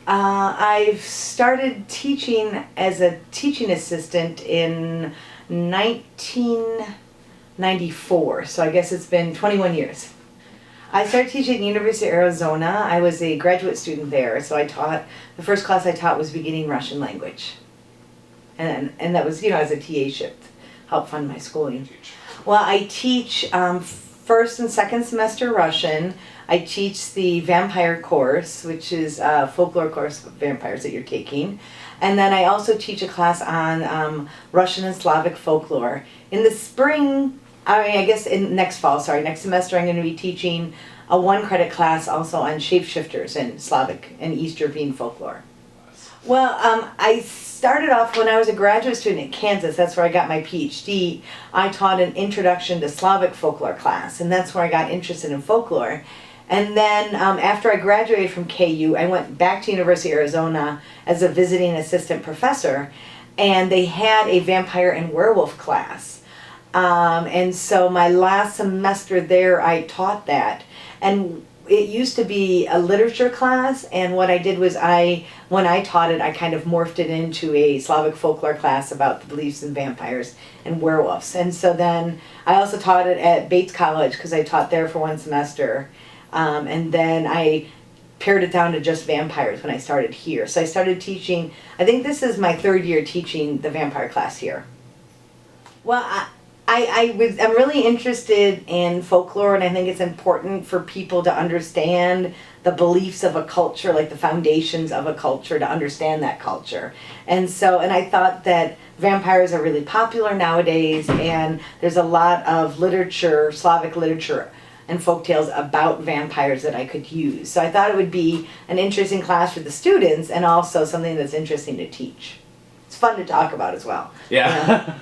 I've started teaching as a teaching assistant in 1994, so I guess it's been 21 years. I started teaching at the University of Arizona. I was a graduate student there, so the first class I taught was beginning Russian language. And that was, as a TA shift, help fund my schooling. Well, I teach first and second semester Russian. I teach the vampire course, which is a folklore course of vampires that you're taking. And then I also teach a class on Russian and Slavic folklore. In the spring, next semester I'm going to be teaching a 1-credit class also on shapeshifters and Slavic and East European folklore. Well, I started off when I was a graduate student at Kansas. That's where I got my PhD. I taught an introduction to Slavic folklore class, and that's where I got interested in folklore. And then after I graduated from KU, I went back to University of Arizona as a visiting assistant professor, and they had a vampire and werewolf class. And so my last semester there, I taught that. And it used to be a literature class, and what I did was when I taught it, I kind of morphed it into a Slavic folklore class about the beliefs in vampires and werewolves. And so then I also taught it at Bates College because I taught there for 1 semester. And then I pared it down to just vampires when I started here. So I started teaching, I think this is my 3rd year teaching the vampire class here. Well, I'm really interested in folklore, and I think it's important for people to understand the beliefs of a culture, like the foundations of a culture, to understand that culture. And I thought that vampires are really popular nowadays, and there's a lot of literature, Slavic literature, and folktales about vampires that I could use. So I thought it would be an interesting class for the students and also something that's interesting to teach. It's fun to talk about as well. Yeah.